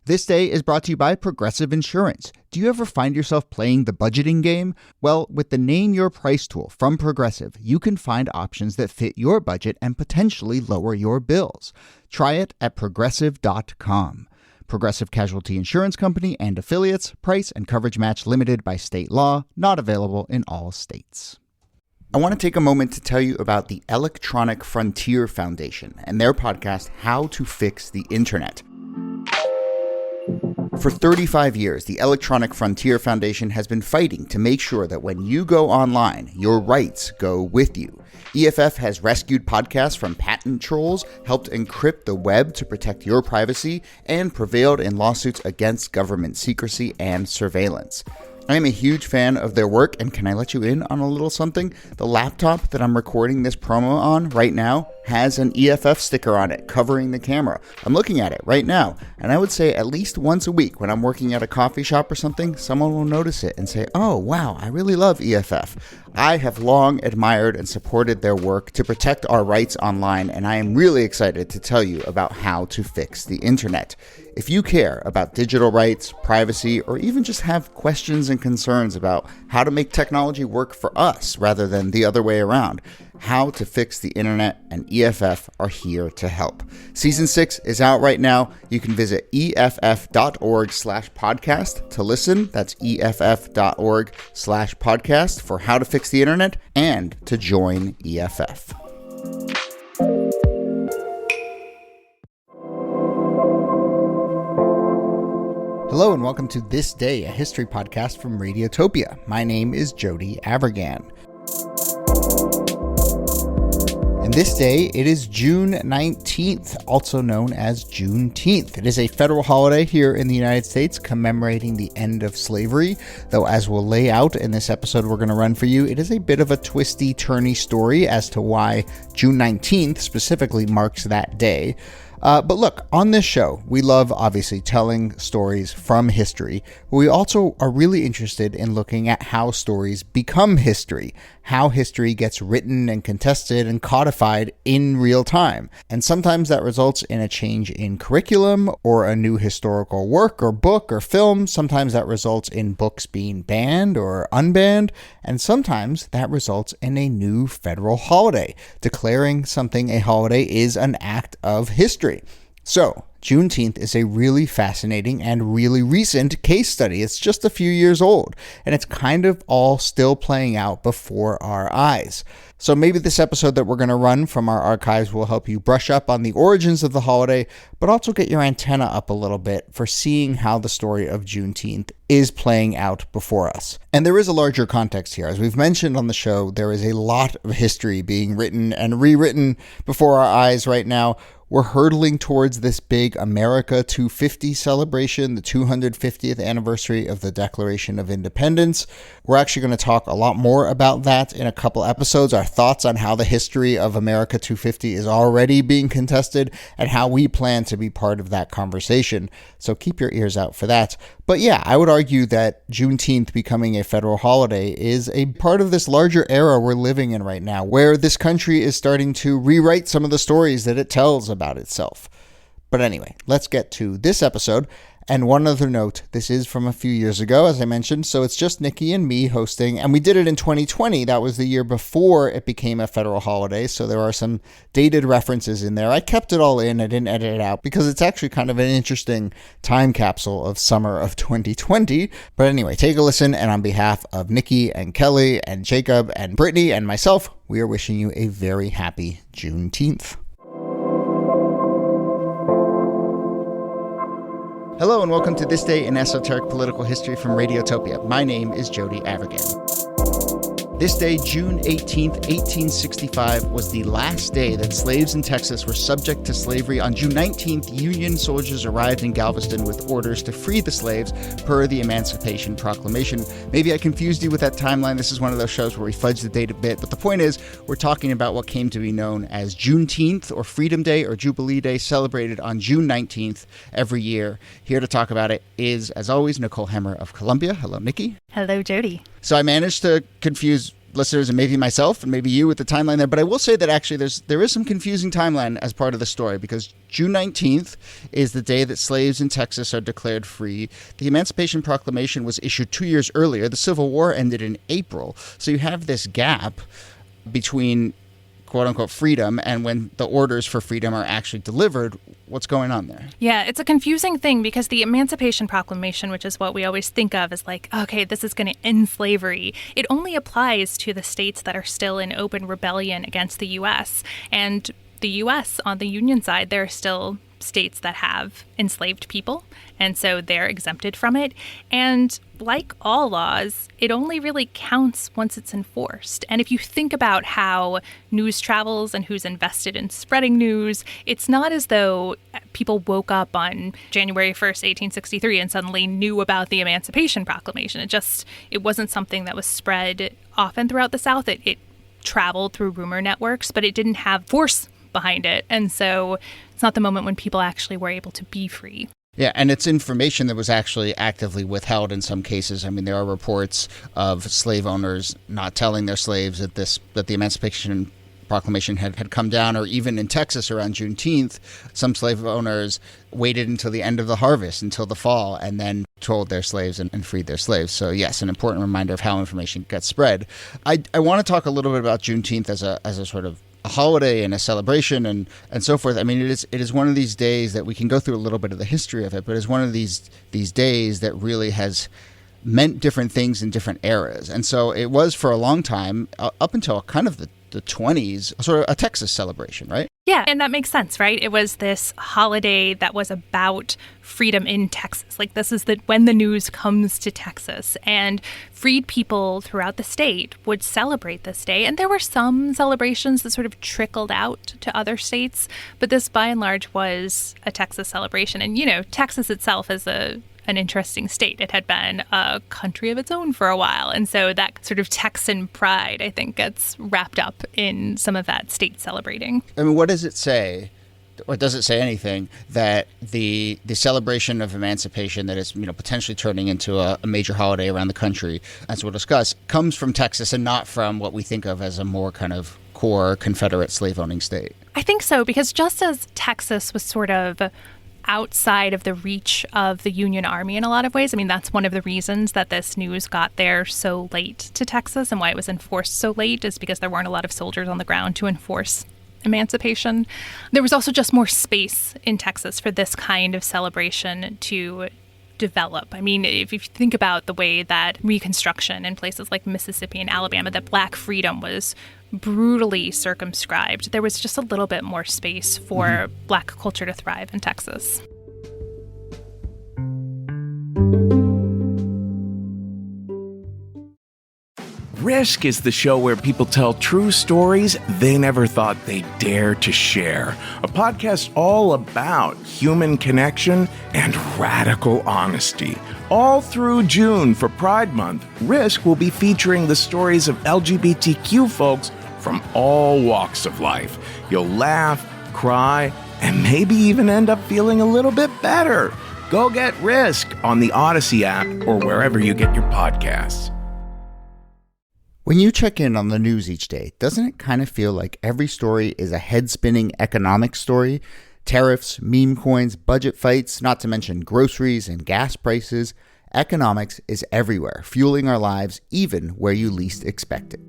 This day is brought to you by Progressive Insurance. Do you ever find yourself playing the budgeting game? Well, with the Name Your Price tool from Progressive, you can find options that fit your budget and potentially lower your bills. Try it at Progressive.com. Progressive Casualty Insurance Company and affiliates. Price and coverage match limited by state law. Not available in all states. I want to take a moment to tell you about the Electronic Frontier Foundation and their podcast, How to Fix the Internet. For 35 years, the Electronic Frontier Foundation has been fighting to make sure that when you go online, your rights go with you. EFF has rescued podcasts from patent trolls, helped encrypt the web to protect your privacy, and prevailed in lawsuits against government secrecy and surveillance. I am a huge fan of their work, and can I let you in on a little something? The laptop that I'm recording this promo on right now has an EFF sticker on it covering the camera. I'm looking at it right now, and I would say at least once a week when I'm working at a coffee shop or something, someone will notice it and say, "Oh, wow, I really love EFF." I have long admired and supported their work to protect our rights online, and I am really excited to tell you about how to fix the internet. If you care about digital rights, privacy, or even just have questions and concerns about how to make technology work for us rather than the other way around, How to Fix the Internet and EFF are here to help. Season 6 is out right now. You can visit EFF.org/podcast to listen. That's EFF.org/podcast for How to Fix the Internet and to join EFF. Hello and welcome to This Day, a history podcast from Radiotopia. My name is Jody Avergan. And this day, it is June 19th, also known as Juneteenth. It is a federal holiday here in the United States commemorating the end of slavery, though as we'll lay out in this episode we're going to run for you, it is a bit of a twisty, turny story as to why June 19th specifically marks that day. But look, on this show, we love obviously telling stories from history, but we also are really interested in looking at how stories become history, how history gets written and contested and codified in real time. And sometimes that results in a change in curriculum or a new historical work or book or film. Sometimes that results in books being banned or unbanned. And sometimes that results in a new federal holiday. Declaring something a holiday is an act of history. So, Juneteenth is a really fascinating and really recent case study. It's just a few years old, and it's kind of all still playing out before our eyes. So maybe this episode that we're going to run from our archives will help you brush up on the origins of the holiday, but also get your antenna up a little bit for seeing how the story of Juneteenth is playing out before us. And there is a larger context here. As we've mentioned on the show, there is a lot of history being written and rewritten before our eyes right now. We're hurtling towards this big America 250 celebration, the 250th anniversary of the Declaration of Independence. We're actually going to talk a lot more about that in a couple episodes, our thoughts on how the history of America 250 is already being contested and how we plan to be part of that conversation. So keep your ears out for that. But yeah, I would argue that Juneteenth becoming a federal holiday is a part of this larger era we're living in right now, where this country is starting to rewrite some of the stories that it tells about itself. But anyway, let's get to this episode. And one other note, this is from a few years ago, as I mentioned, so it's just Nikki and me hosting, and we did it in 2020. That was the year before it became a federal holiday, so there are some dated references in there. I kept it all in, I didn't edit it out, because it's actually kind of an interesting time capsule of summer of 2020. But anyway, take a listen, and on behalf of Nikki and Kelly and Jacob and Brittany and myself, we are wishing you a very happy Juneteenth. Hello and welcome to This Day in Esoteric Political History from Radiotopia. My name is Jody Avergan. This day, June 18th, 1865, was the last day that slaves in Texas were subject to slavery. On June 19th, Union soldiers arrived in Galveston with orders to free the slaves per the Emancipation Proclamation. Maybe I confused you with that timeline. This is one of those shows where we fudge the date a bit, but the point is we're talking about what came to be known as Juneteenth or Freedom Day or Jubilee Day, celebrated on June 19th every year. Here to talk about it is, as always, Nicole Hemmer of Columbia. Hello, Nikki. Hello, Jody. So I managed to confuse listeners and maybe myself and maybe you with the timeline there. But I will say that actually there is some confusing timeline as part of the story, because June 19th is the day that slaves in Texas are declared free. The Emancipation Proclamation was issued 2 years earlier. The Civil War ended in April. So you have this gap between quote-unquote freedom and when the orders for freedom are actually delivered. What's going on there? Yeah, it's a confusing thing because the Emancipation Proclamation, which is what we always think of as like, okay, this is going to end slavery, it only applies to the states that are still in open rebellion against the U.S. And the U.S., on the Union side, there are still states that have enslaved people, and so they're exempted from it. And like all laws, it only really counts once it's enforced. And if you think about how news travels and who's invested in spreading news, it's not as though people woke up on January 1st, 1863 and suddenly knew about the Emancipation Proclamation. It wasn't something that was spread often throughout the South. It traveled through rumor networks, but it didn't have force behind it. And so it's not the moment when people actually were able to be free. Yeah, and it's information that was actually actively withheld in some cases. I mean, there are reports of slave owners not telling their slaves that the Emancipation Proclamation had come down, or even in Texas around Juneteenth, some slave owners waited until the end of the harvest, until the fall, and then told their slaves and freed their slaves. So yes, an important reminder of how information gets spread. I want to talk a little bit about Juneteenth as a sort of a holiday and a celebration and so forth. I mean, it is one of these days that we can go through a little bit of the history of it, but it's one of these days that really has meant different things in different eras. And so it was for a long time, up until kind of the 20s, sort of a Texas celebration, right? Yeah, and that makes sense, right? It was this holiday that was about freedom in Texas. Like, this is when the news comes to Texas, and freed people throughout the state would celebrate this day. And there were some celebrations that sort of trickled out to other states, but this by and large was a Texas celebration. And, you know, Texas itself is an interesting state. It had been a country of its own for a while. And so that sort of Texan pride, I think, gets wrapped up in some of that state celebrating. I mean, what does it say? Or does it say anything that the celebration of emancipation that is, potentially turning into a major holiday around the country, as we'll discuss, comes from Texas and not from what we think of as a more kind of core Confederate slave-owning state? I think so, because just as Texas was sort of outside of the reach of the Union Army in a lot of ways. I mean, that's one of the reasons that this news got there so late to Texas and why it was enforced so late, is because there weren't a lot of soldiers on the ground to enforce emancipation. There was also just more space in Texas for this kind of celebration to develop. I mean, if you think about the way that Reconstruction in places like Mississippi and Alabama, that Black freedom was brutally circumscribed, there was just a little bit more space for Black culture to thrive in Texas. Risk is the show where people tell true stories they never thought they'd dare to share. A podcast all about human connection and radical honesty. All through June for Pride Month, Risk will be featuring the stories of LGBTQ folks from all walks of life. You'll laugh, cry, and maybe even end up feeling a little bit better. Go get Risk on the Odyssey app or wherever you get your podcasts. When you check in on the news each day, doesn't it kind of feel like every story is a head-spinning economic story? Tariffs, meme coins, budget fights, not to mention groceries and gas prices. Economics is everywhere, fueling our lives even where you least expect it.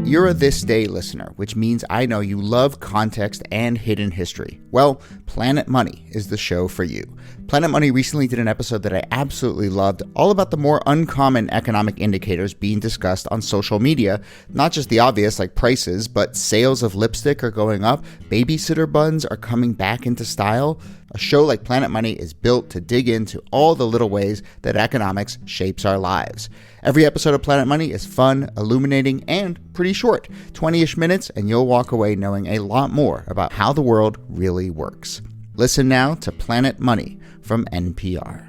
You're a This Day listener, which means I know you love context and hidden history. Well, Planet Money is the show for you. Planet Money recently did an episode that I absolutely loved, all about the more uncommon economic indicators being discussed on social media. Not just the obvious like prices, but sales of lipstick are going up, babysitter buns are coming back into style. A show like Planet Money is built to dig into all the little ways that economics shapes our lives. Every episode of Planet Money is fun, illuminating, and pretty short. 20-ish minutes, and you'll walk away knowing a lot more about how the world really works. Listen now to Planet Money from NPR.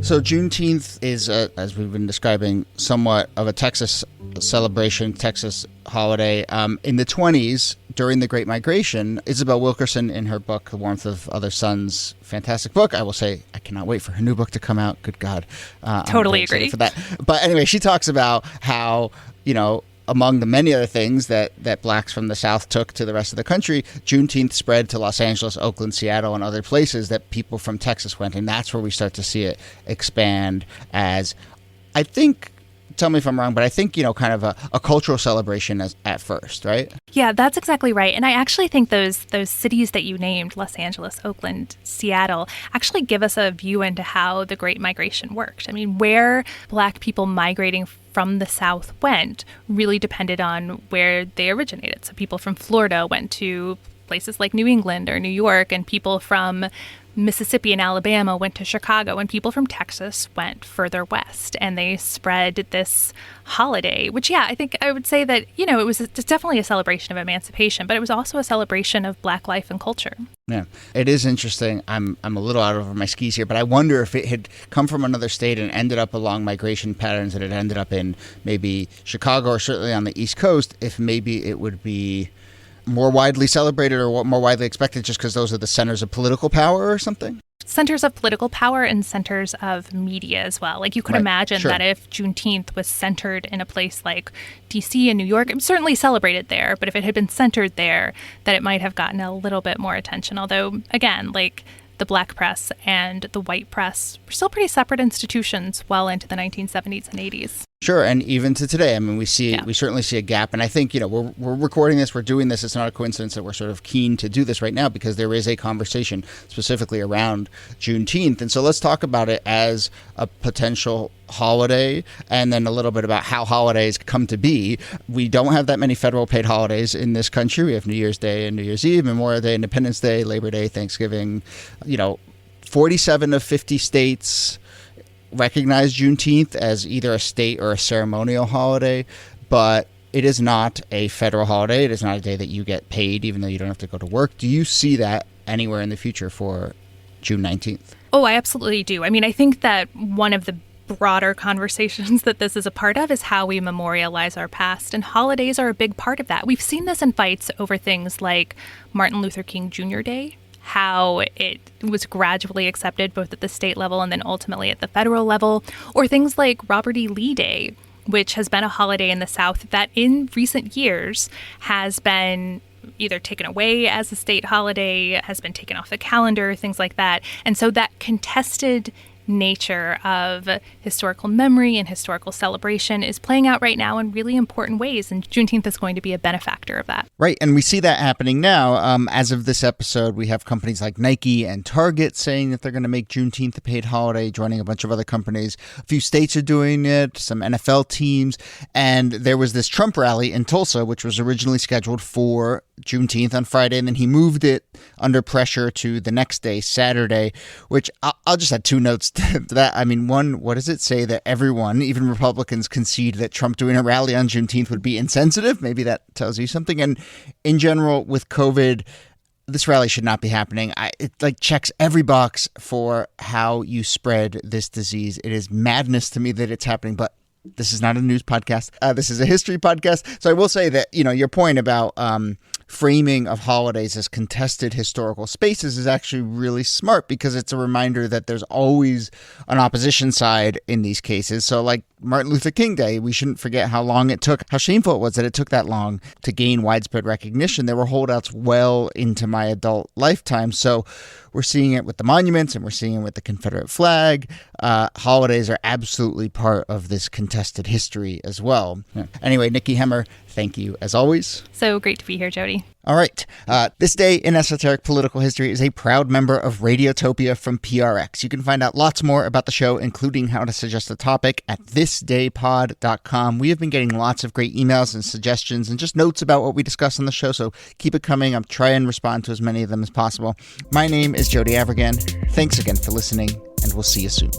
So Juneteenth is, as we've been describing, somewhat of a Texas celebration, Texas holiday. In the 20s, during the Great Migration, Isabel Wilkerson, in her book, The Warmth of Other Suns, fantastic book. I will say, I cannot wait for her new book to come out. Good God. Totally agree. For that. But anyway, she talks about how, among the many other things that blacks from the South took to the rest of the country, Juneteenth spread to Los Angeles, Oakland, Seattle, and other places that people from Texas went. And that's where we start to see it expand as, I think, tell me if I'm wrong, but I think, kind of a cultural celebration at first, right? Yeah, that's exactly right. And I actually think those cities that you named, Los Angeles, Oakland, Seattle, actually give us a view into how the Great Migration worked. I mean, where Black people migrating from the South went really depended on where they originated. So people from Florida went to places like New England or New York, and people from Mississippi and Alabama went to Chicago, and people from Texas went further west, and they spread this holiday, which, I think I would say that, it was definitely a celebration of emancipation, but it was also a celebration of Black life and culture. Yeah, it is interesting. I'm a little out over my skis here, but I wonder if it had come from another state and ended up along migration patterns that it ended up in maybe Chicago or certainly on the East Coast, if maybe it would be more widely celebrated or more widely expected just because those are the centers of political power or something? Centers of political power and centers of media as well. Like, you could imagine that if Juneteenth was centered in a place like DC and New York, it was certainly celebrated there, but if it had been centered there, that it might have gotten a little bit more attention. Although, again, like, the Black press and the white press were still pretty separate institutions well into the 1970s and 80s. Sure, and even to today, I mean, we certainly see a gap, and I think, we're recording this, we're doing this, it's not a coincidence that we're sort of keen to do this right now because there is a conversation specifically around Juneteenth, and so let's talk about it as a potential holiday, and then a little bit about how holidays come to be. We don't have that many federal paid holidays in this country. We have New Year's Day and New Year's Eve, Memorial Day, Independence Day, Labor Day, Thanksgiving. 47 of 50 states recognize Juneteenth as either a state or a ceremonial holiday, but it is not a federal holiday. It is not a day that you get paid, even though you don't have to go to work. Do you see that anywhere in the future for June 19th? Oh, I absolutely do. I mean, I think that one of the broader conversations that this is a part of is how we memorialize our past, and holidays are a big part of that. We've seen this in fights over things like Martin Luther King Jr. Day, how it was gradually accepted both at the state level and then ultimately at the federal level, or things like Robert E. Lee Day, which has been a holiday in the South that in recent years has been either taken away as a state holiday, has been taken off the calendar, things like that. And so that contested nature of historical memory and historical celebration is playing out right now in really important ways, and Juneteenth is going to be a benefactor of that. Right, and we see that happening now. As of this episode, we have companies like Nike and Target saying that they're going to make Juneteenth a paid holiday, joining a bunch of other companies. A few states are doing it, some NFL teams, and there was this Trump rally in Tulsa, which was originally scheduled for Juneteenth on Friday, and then he moved it under pressure to the next day, Saturday, which I'll just add two notes to that. I mean, one, what does it say that everyone, even Republicans, concede that Trump doing a rally on Juneteenth would be insensitive? Maybe that tells you something. And in general, with COVID, this rally should not be happening. It checks every box for how you spread this disease. It is madness to me that it's happening, but this is not a news podcast. This is a history podcast. So I will say that, your point about framing of holidays as contested historical spaces is actually really smart, because it's a reminder that there's always an opposition side in these cases. So like Martin Luther King Day, we shouldn't forget how long it took, how shameful it was that it took that long to gain widespread recognition. There were holdouts well into my adult lifetime. So we're seeing it with the monuments, and we're seeing it with the Confederate flag. Holidays are absolutely part of this contested history as well. Yeah. Anyway, Nikki Hemmer, thank you as always. So great to be here, Jody. All right. This Day in Esoteric Political History is a proud member of Radiotopia from PRX. You can find out lots more about the show, including how to suggest a topic, at thisdaypod.com. We have been getting lots of great emails and suggestions and just notes about what we discuss on the show, so keep it coming. I'm trying to respond to as many of them as possible. My name is Jody Avergan. Thanks again for listening, and we'll see you soon.